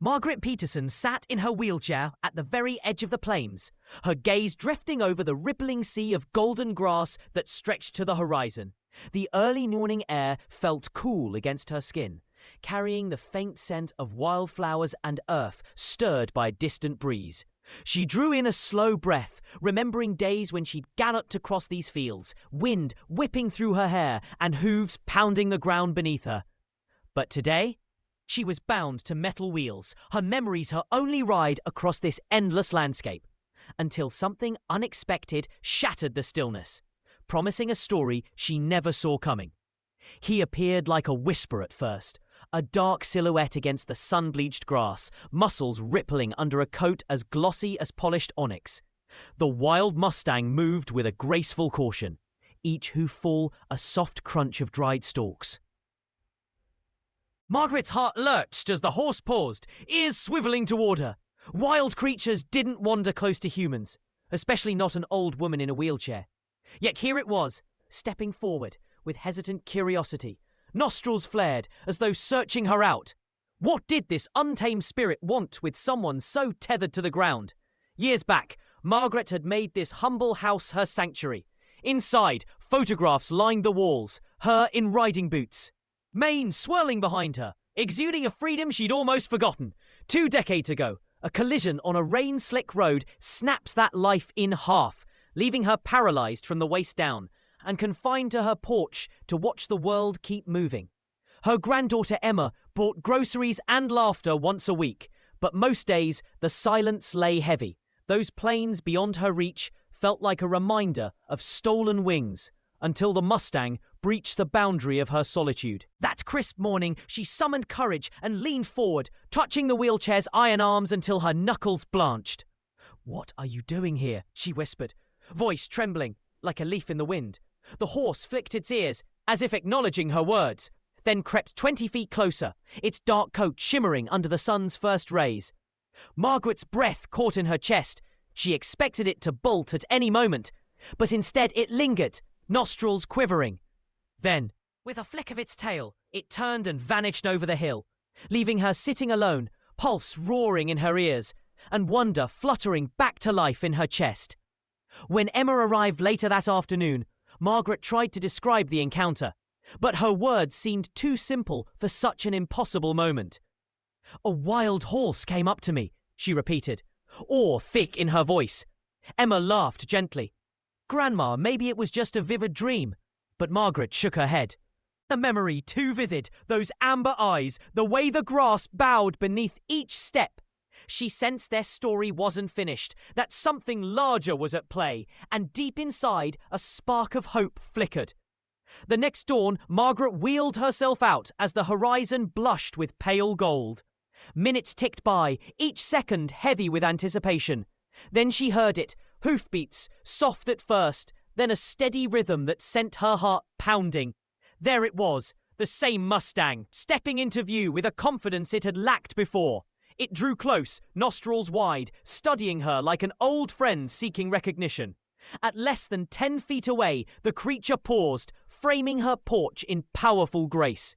Margaret Peterson sat in her wheelchair at the very edge of the plains, her gaze drifting over the rippling sea of golden grass that stretched to the horizon. The early morning air felt cool against her skin, carrying the faint scent of wildflowers and earth stirred by a distant breeze. She drew in a slow breath, remembering days when she'd galloped across these fields, wind whipping through her hair and hooves pounding the ground beneath her. But today, she was bound to metal wheels, her memories her only ride across this endless landscape, until something unexpected shattered the stillness, promising a story she never saw coming. He appeared like a whisper at first, a dark silhouette against the sun-bleached grass, muscles rippling under a coat as glossy as polished onyx. The wild Mustang moved with a graceful caution, each hoof fall a soft crunch of dried stalks. Margaret's heart lurched as the horse paused, ears swiveling toward her. Wild creatures didn't wander close to humans, especially not an old woman in a wheelchair. Yet here it was, stepping forward with hesitant curiosity, nostrils flared as though searching her out. What did this untamed spirit want with someone so tethered to the ground? Years back, Margaret had made this humble house her sanctuary. Inside, photographs lined the walls, her in riding boots, mane swirling behind her, exuding a freedom she'd almost forgotten. 2 decades ago, a collision on a rain-slick road snaps that life in half, leaving her paralysed from the waist down and confined to her porch to watch the world keep moving. Her granddaughter Emma brought groceries and laughter once a week, but most days the silence lay heavy. Those plains beyond her reach felt like a reminder of stolen wings, until the Mustang breached the boundary of her solitude. That crisp morning, she summoned courage and leaned forward, touching the wheelchair's iron arms until her knuckles blanched. "What are you doing here?" she whispered, voice trembling like a leaf in the wind. The horse flicked its ears, as if acknowledging her words, then crept 20 feet closer, its dark coat shimmering under the sun's first rays. Margaret's breath caught in her chest. She expected it to bolt at any moment, but instead it lingered, nostrils quivering. Then, with a flick of its tail, it turned and vanished over the hill, leaving her sitting alone, pulse roaring in her ears, and wonder fluttering back to life in her chest. When Emma arrived later that afternoon, Margaret tried to describe the encounter, but her words seemed too simple for such an impossible moment. "A wild horse came up to me," she repeated, awe thick in her voice. Emma laughed gently. "Grandma, maybe it was just a vivid dream." But Margaret shook her head. The memory too vivid, those amber eyes, the way the grass bowed beneath each step. She sensed their story wasn't finished, that something larger was at play, and deep inside, a spark of hope flickered. The next dawn, Margaret wheeled herself out as the horizon blushed with pale gold. Minutes ticked by, each second heavy with anticipation. Then she heard it, hoofbeats, soft at first, then a steady rhythm that sent her heart pounding. There it was, the same Mustang, stepping into view with a confidence it had lacked before. It drew close, nostrils wide, studying her like an old friend seeking recognition. At less than 10 feet away, the creature paused, framing her porch in powerful grace.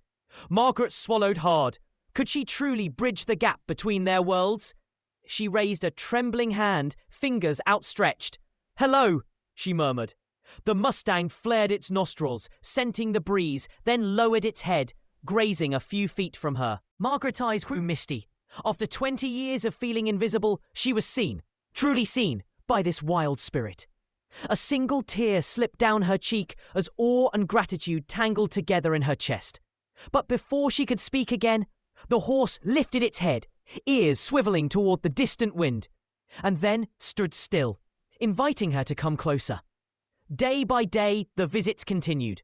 Margaret swallowed hard. Could she truly bridge the gap between their worlds? She raised a trembling hand, fingers outstretched. "Hello," she murmured. The Mustang flared its nostrils, scenting the breeze, then lowered its head, grazing a few feet from her. Margaret's eyes grew misty. After 20 years of feeling invisible, she was seen, truly seen, by this wild spirit. A single tear slipped down her cheek as awe and gratitude tangled together in her chest. But before she could speak again, the horse lifted its head, ears swiveling toward the distant wind, and then stood still, inviting her to come closer. Day by day, the visits continued.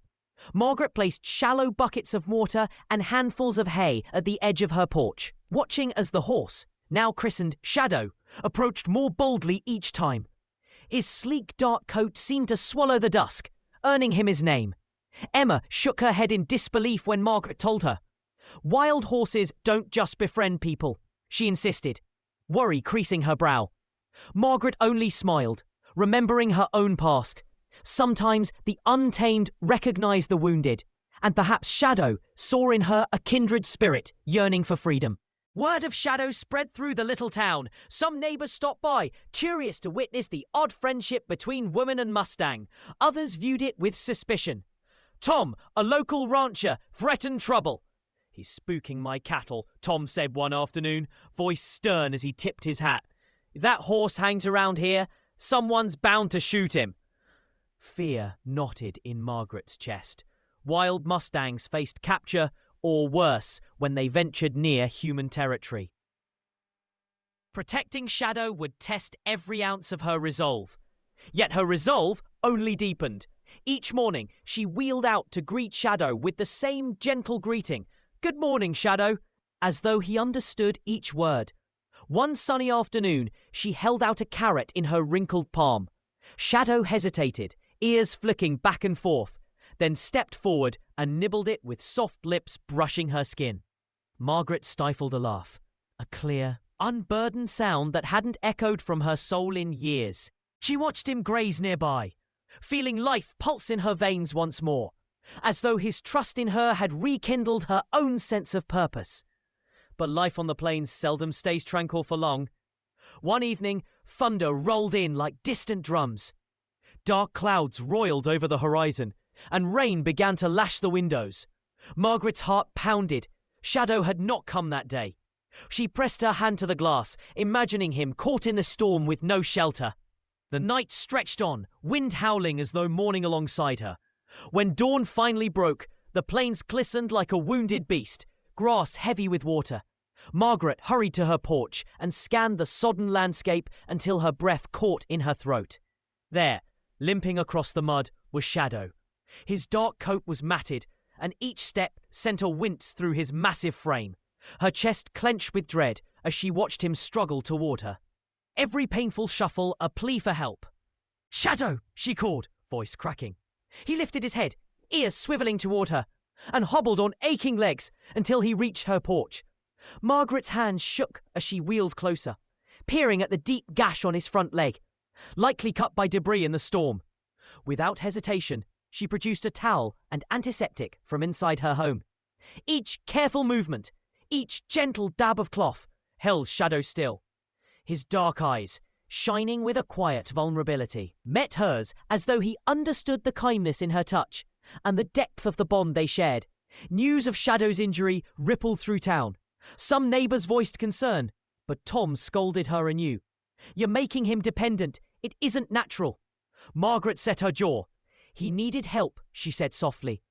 Margaret placed shallow buckets of water and handfuls of hay at the edge of her porch, watching as the horse, now christened Shadow, approached more boldly each time. His sleek dark coat seemed to swallow the dusk, earning him his name. Emma shook her head in disbelief when Margaret told her. "Wild horses don't just befriend people," she insisted, worry creasing her brow. Margaret only smiled, remembering her own past. Sometimes the untamed recognize the wounded, and perhaps Shadow saw in her a kindred spirit yearning for freedom. Word of Shadow spread through the little town. Some neighbours stopped by, curious to witness the odd friendship between woman and Mustang. Others viewed it with suspicion. Tom, a local rancher, threatened trouble. He's spooking my cattle, Tom said one afternoon, voice stern as he tipped his hat. If that horse hangs around here, someone's bound to shoot him. Fear knotted in Margaret's chest. Wild Mustangs faced capture, or worse, when they ventured near human territory. Protecting Shadow would test every ounce of her resolve. Yet her resolve only deepened. Each morning, she wheeled out to greet Shadow with the same gentle greeting. "Good morning, Shadow," as though he understood each word. One sunny afternoon, she held out a carrot in her wrinkled palm. Shadow hesitated, ears flicking back and forth, then stepped forward and nibbled it with soft lips brushing her skin. Margaret stifled a laugh, a clear, unburdened sound that hadn't echoed from her soul in years. She watched him graze nearby, feeling life pulse in her veins once more, as though his trust in her had rekindled her own sense of purpose. But life on the plains seldom stays tranquil for long. One evening, thunder rolled in like distant drums. Dark clouds roiled over the horizon, and rain began to lash the windows. Margaret's heart pounded. Shadow had not come that day. She pressed her hand to the glass, imagining him caught in the storm with no shelter. The night stretched on, wind howling as though mourning alongside her. When dawn finally broke, the plains glistened like a wounded beast, grass heavy with water. Margaret hurried to her porch and scanned the sodden landscape until her breath caught in her throat. There, limping across the mud, was Shadow. His dark coat was matted, and each step sent a wince through his massive frame. Her chest clenched with dread as she watched him struggle toward her. Every painful shuffle a plea for help. "Shadow!" she called, voice cracking. He lifted his head, ears swiveling toward her, and hobbled on aching legs until he reached her porch. Margaret's hands shook as she wheeled closer, peering at the deep gash on his front leg, likely cut by debris in the storm. Without hesitation, she produced a towel and antiseptic from inside her home. Each careful movement, each gentle dab of cloth, held Shadow still. His dark eyes, shining with a quiet vulnerability, met hers as though he understood the kindness in her touch and the depth of the bond they shared. News of Shadow's injury rippled through town. Some neighbours voiced concern, but Tom scolded her anew. "You're making him dependent. It isn't natural." Margaret set her jaw. "He needed help," she said softly.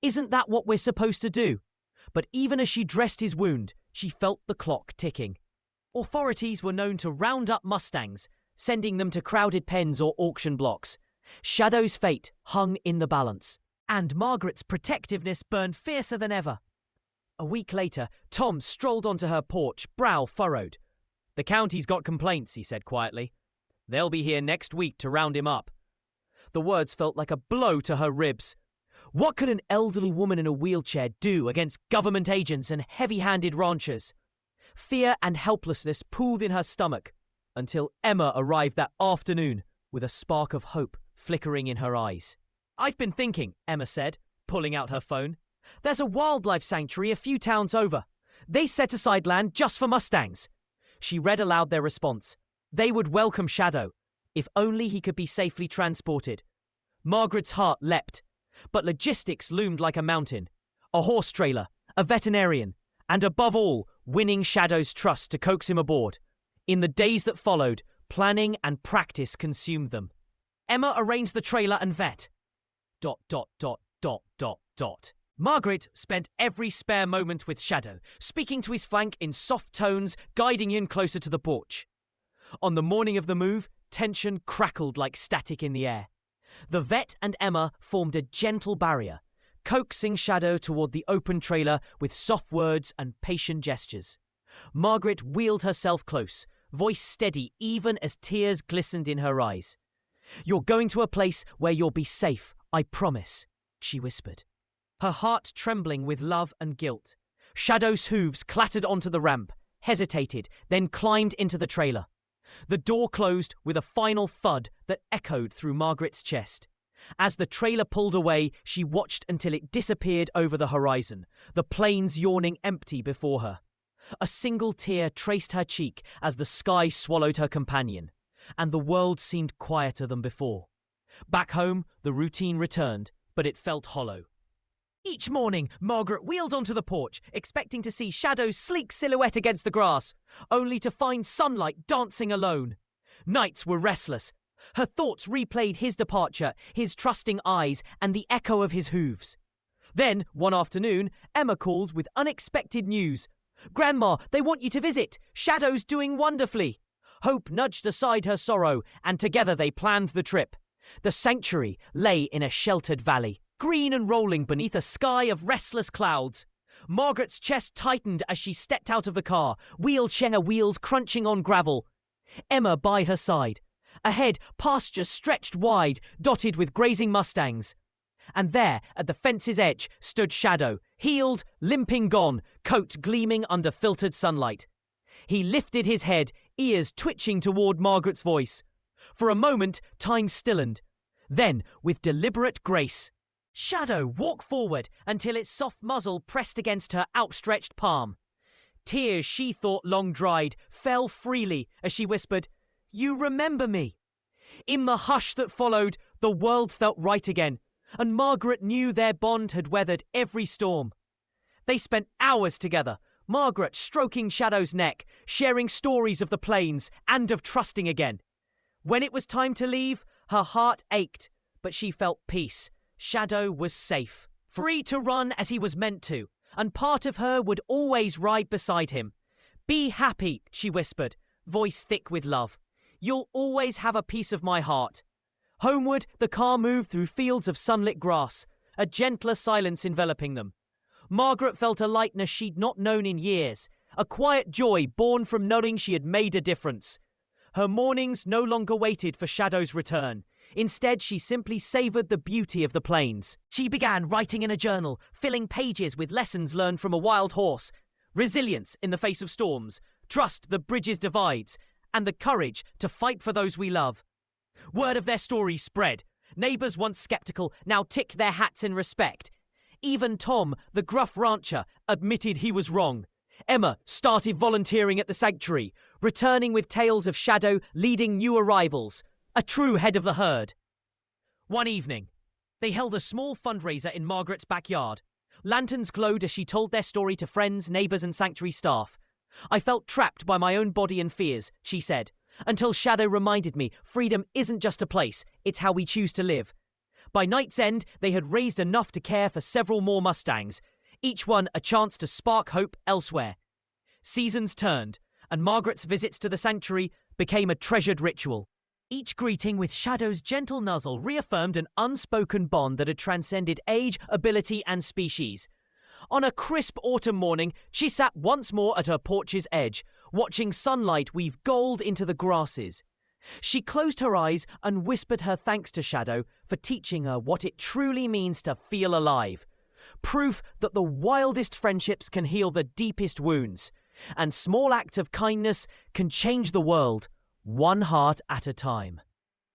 "Isn't that what we're supposed to do?" But even as she dressed his wound, she felt the clock ticking. Authorities were known to round up Mustangs, sending them to crowded pens or auction blocks. Shadow's fate hung in the balance, and Margaret's protectiveness burned fiercer than ever. A week later, Tom strolled onto her porch, brow furrowed. "The county's got complaints," he said quietly. "They'll be here next week to round him up." The words felt like a blow to her ribs. What could an elderly woman in a wheelchair do against government agents and heavy-handed ranchers? Fear and helplessness pooled in her stomach until Emma arrived that afternoon with a spark of hope flickering in her eyes. "I've been thinking," Emma said, pulling out her phone. "There's a wildlife sanctuary a few towns over. They set aside land just for Mustangs." She read aloud their response. They would welcome Shadow, if only he could be safely transported. Margaret's heart leapt, but logistics loomed like a mountain. A horse trailer, a veterinarian, and above all, winning Shadow's trust to coax him aboard. In the days that followed, planning and practice consumed them. Emma arranged the trailer and vet. ... Margaret spent every spare moment with Shadow, speaking to his flank in soft tones, guiding him closer to the porch. On the morning of the move, tension crackled like static in the air. The vet and Emma formed a gentle barrier, coaxing Shadow toward the open trailer with soft words and patient gestures. Margaret wheeled herself close, voice steady even as tears glistened in her eyes. "You're going to a place where you'll be safe, I promise," she whispered. Her heart trembling with love and guilt. Shadow's hooves clattered onto the ramp, hesitated, then climbed into the trailer. The door closed with a final thud that echoed through Margaret's chest. As the trailer pulled away, she watched until it disappeared over the horizon, the plains yawning empty before her. A single tear traced her cheek as the sky swallowed her companion, and the world seemed quieter than before. Back home, the routine returned, but it felt hollow. Each morning, Margaret wheeled onto the porch, expecting to see Shadow's sleek silhouette against the grass, only to find sunlight dancing alone. Nights were restless. Her thoughts replayed his departure, his trusting eyes, and the echo of his hooves. Then, one afternoon, Emma called with unexpected news. "Grandma, they want you to visit. Shadow's doing wonderfully." Hope nudged aside her sorrow, and together they planned the trip. The sanctuary lay in a sheltered valley, green and rolling beneath a sky of restless clouds. Margaret's chest tightened as she stepped out of the car, wheelchair wheels crunching on gravel. Emma by her side. Ahead, pasture stretched wide, dotted with grazing Mustangs. And there, at the fence's edge, stood Shadow, heeled, limping gone, coat gleaming under filtered sunlight. He lifted his head, ears twitching toward Margaret's voice. For a moment, time stilled. Then, with deliberate grace, Shadow walked forward until its soft muzzle pressed against her outstretched palm. Tears she thought long dried fell freely as she whispered, "You remember me." In the hush that followed, the world felt right again, and Margaret knew their bond had weathered every storm. They spent hours together, Margaret stroking Shadow's neck, sharing stories of the plains and of trusting again. When it was time to leave, her heart ached, but she felt peace. Shadow was safe, free to run as he was meant to, and part of her would always ride beside him. "Be happy," she whispered, voice thick with love. "You'll always have a piece of my heart." Homeward, the car moved through fields of sunlit grass, a gentler silence enveloping them. Margaret felt a lightness she'd not known in years, a quiet joy born from knowing she had made a difference. Her mornings no longer waited for Shadow's return. Instead, she simply savoured the beauty of the plains. She began writing in a journal, filling pages with lessons learned from a wild horse, resilience in the face of storms, trust that bridges divides, and the courage to fight for those we love. Word of their story spread. Neighbours once sceptical now ticked their hats in respect. Even Tom, the gruff rancher, admitted he was wrong. Emma started volunteering at the sanctuary, returning with tales of Shadow leading new arrivals, a true head of the herd. One evening, they held a small fundraiser in Margaret's backyard. Lanterns glowed as she told their story to friends, neighbours and sanctuary staff. "I felt trapped by my own body and fears," she said, "until Shadow reminded me freedom isn't just a place, it's how we choose to live." By night's end, they had raised enough to care for several more Mustangs, each one a chance to spark hope elsewhere. Seasons turned, and Margaret's visits to the sanctuary became a treasured ritual. Each greeting with Shadow's gentle nuzzle reaffirmed an unspoken bond that had transcended age, ability, and species. On a crisp autumn morning, she sat once more at her porch's edge, watching sunlight weave gold into the grasses. She closed her eyes and whispered her thanks to Shadow for teaching her what it truly means to feel alive. Proof that the wildest friendships can heal the deepest wounds, and small acts of kindness can change the world, one heart at a time.